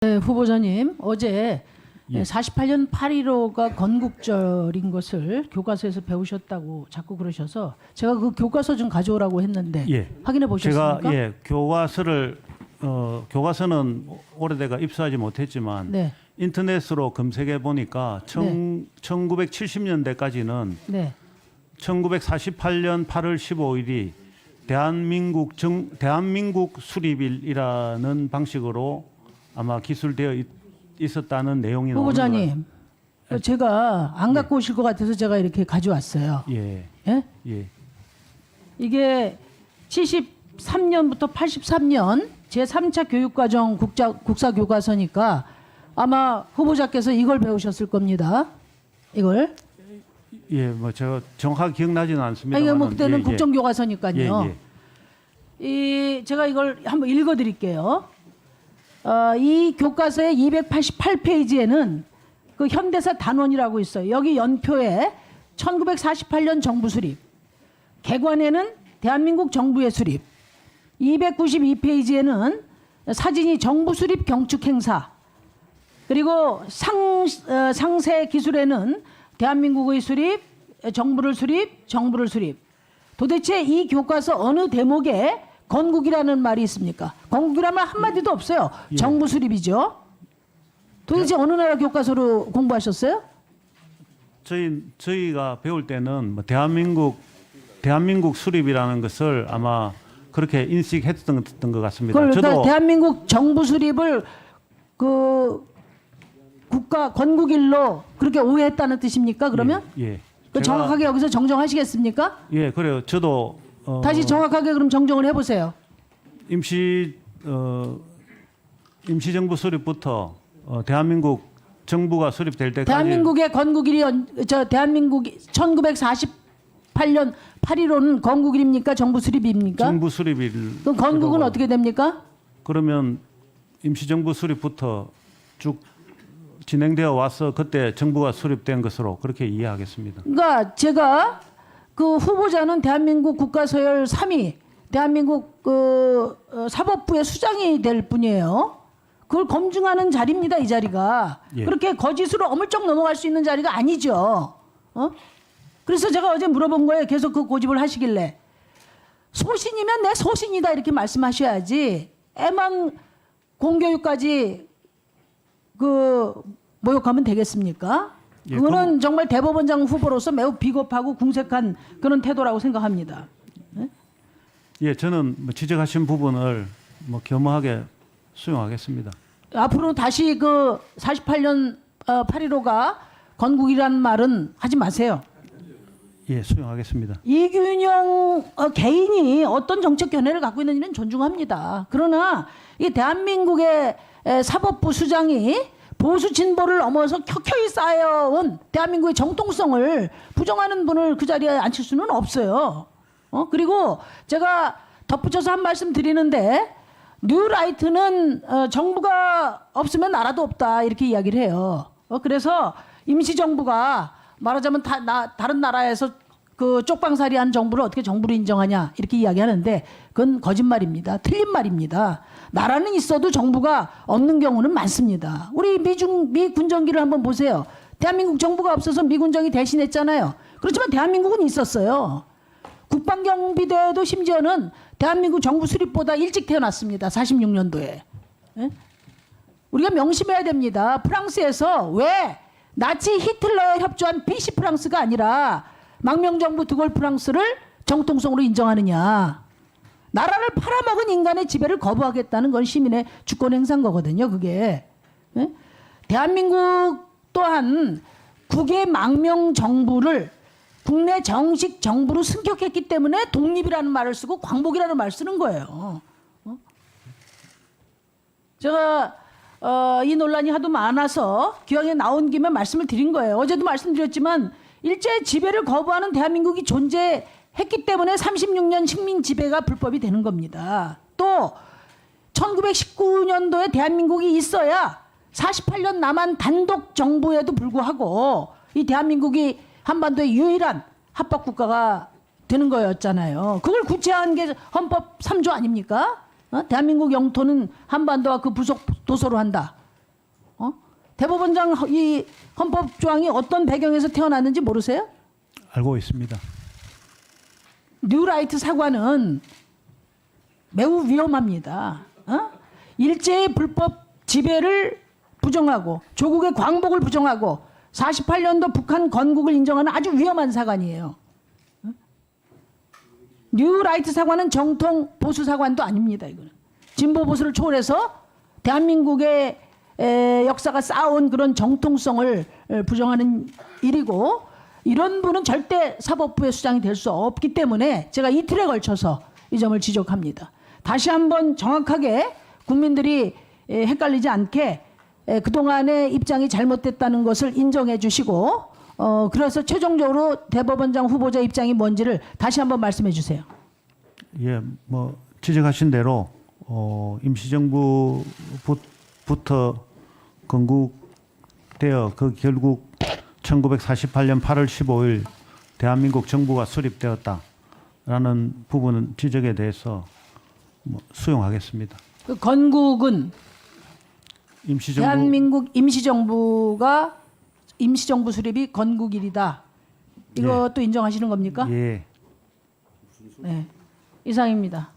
네, 후보자님, 어제 48년 8.15가 건국절인 것을 교과서에서 배우셨다고 자꾸 그러셔서 제가 그 교과서 좀 가져오라고 했는데 확인해 보셨습니까? 제가 교과서는 오래돼가 입수하지 못했지만 네. 인터넷으로 검색해 보니까 1970년대까지는 1948년 8월 15일이 대한민국 수립일이라는 방식으로 아마 기술되어 있었다는 내용이 나오는 후보자님, 제가 안 갖고 오실 것 같아서 제가 이렇게 가져왔어요. 예. 예? 예. 이게 73년부터 83년 제3차 교육과정 국사교과서니까 아마 후보자께서 이걸 배우셨을 겁니다. 이걸. 예, 뭐 제가 정확하게 기억나지는 않습니다. 이게 뭐 그때는 국정교과서니까요. 이 제가 이걸 한번 읽어드릴게요. 이 교과서의 288페이지에는 그 현대사 단원이라고 있어요. 여기 연표에 1948년 정부 수립, 개관에는 대한민국 정부의 수립, 292페이지에는 사진이 정부 수립 경축 행사, 그리고 상세 기술에는 대한민국의 수립, 정부를 수립. 도대체 이 교과서 어느 대목에 건국이라는 말이 있습니까? 건국이라는 말 한마디도 없어요. 예. 정부 수립이죠. 도대체 어느 나라 교과서로 공부하셨어요? 저희가 배울 때는 뭐 대한민국 수립이라는 것을 아마 그렇게 인식했던 것 같습니다. 그러니까 대한민국 정부 수립을 그 국가 건국일로 그렇게 오해했다는 뜻입니까? 그러면? 예. 그 정확하게 여기서 정정하시겠습니까? 예, 그래요. 저도 다시 정확하게 그럼 정정을 해보세요. 임시정부 수립부터 대한민국 정부가 수립될 때까지 대한민국의 건국일이 대한민국이 1948년 8.15는 건국일입니까? 정부 수립입니까? 정부 수립일. 그럼 건국은 어떻게 됩니까? 그러면 임시정부 수립부터 쭉 진행되어 와서 그때 정부가 수립된 것으로 그렇게 이해하겠습니다. 그러니까 제가 그 후보자는 대한민국 국가서열 3위, 대한민국 사법부의 수장이 될 뿐이에요. 그걸 검증하는 자리입니다, 이 자리가. 예. 그렇게 거짓으로 어물쩍 넘어갈 수 있는 자리가 아니죠. 그래서 제가 어제 물어본 거예요. 계속 그 고집을 하시길래. 소신이면 내 소신이다 이렇게 말씀하셔야지. 애만 공교육까지 모욕하면 되겠습니까? 예, 그거는 정말 대법원장 후보로서 매우 비겁하고 궁색한 그런 태도라고 생각합니다. 예, 저는 뭐 지적하신 부분을 뭐 겸허하게 수용하겠습니다. 앞으로 다시 그 48년 8.15가 건국이라는 말은 하지 마세요. 예, 수용하겠습니다. 이균영 개인이 어떤 정책 견해를 갖고 있는지는 존중합니다. 그러나 이 대한민국의 사법부 수장이 보수 진보를 넘어서 켜켜이 쌓여온 대한민국의 정통성을 부정하는 분을 그 자리에 앉힐 수는 없어요. 그리고 제가 덧붙여서 한 말씀 드리는데 뉴라이트는 정부가 없으면 나라도 없다 이렇게 이야기를 해요. 그래서 임시정부가 말하자면 다른 나라에서 그 쪽방살이한 정부를 어떻게 정부로 인정하냐 이렇게 이야기하는데 그건 거짓말입니다. 틀린 말입니다. 나라는 있어도 정부가 없는 경우는 많습니다. 우리 미 군정기를 한번 보세요. 대한민국 정부가 없어서 미 군정이 대신했잖아요. 그렇지만 대한민국은 있었어요. 국방경비대도 심지어는 대한민국 정부 수립보다 일찍 태어났습니다. 46년도에. 우리가 명심해야 됩니다. 프랑스에서 왜 나치 히틀러에 협조한 비시 프랑스가 아니라 망명정부 드골 프랑스를 정통성으로 인정하느냐. 나라를 팔아먹은 인간의 지배를 거부하겠다는 건 시민의 주권 행사인 거거든요. 그게. 대한민국 또한 국외 망명 정부를 국내 정식 정부로 승격했기 때문에 독립이라는 말을 쓰고 광복이라는 말을 쓰는 거예요. 제가 이 논란이 하도 많아서 기왕에 나온 김에 말씀을 드린 거예요. 어제도 말씀드렸지만 일제 지배를 거부하는 대한민국이 존재했기 때문에 36년 식민 지배가 불법이 되는 겁니다. 또 1919년도에 대한민국이 있어야 48년 남한 단독 정부에도 불구하고 이 대한민국이 한반도의 유일한 합법 국가가 되는 거였잖아요. 그걸 구체화한 게 헌법 3조 아닙니까? 대한민국 영토는 한반도와 그 부속 도서로 한다. 대법원장 이 헌법 조항이 어떤 배경에서 태어났는지 모르세요? 알고 있습니다. 뉴라이트 사관은 매우 위험합니다. 일제의 불법 지배를 부정하고 조국의 광복을 부정하고 48년도 북한 건국을 인정하는 아주 위험한 사관이에요. 뉴라이트 사관은 정통 보수 사관도 아닙니다. 이거는 진보 보수를 초월해서 대한민국의 역사가 쌓아온 그런 정통성을 부정하는 일이고, 이런 분은 절대 사법부의 수장이 될 수 없기 때문에 제가 이틀에 걸쳐서 이 점을 지적합니다. 다시 한번 정확하게 국민들이 헷갈리지 않게 그동안의 입장이 잘못됐다는 것을 인정해 주시고, 그래서 최종적으로 대법원장 후보자 입장이 뭔지를 다시 한번 말씀해 주세요. 예, 뭐 지적하신 대로 임시정부부터 건국되어 그 결국 1948년 8월 15일 대한민국 정부가 수립되었다라는 부분 지적에 대해서 뭐 수용하겠습니다. 그 건국은 임시정부 대한민국 임시정부 수립이 건국일이다. 이것도 인정하시는 겁니까? 예. 네, 이상입니다.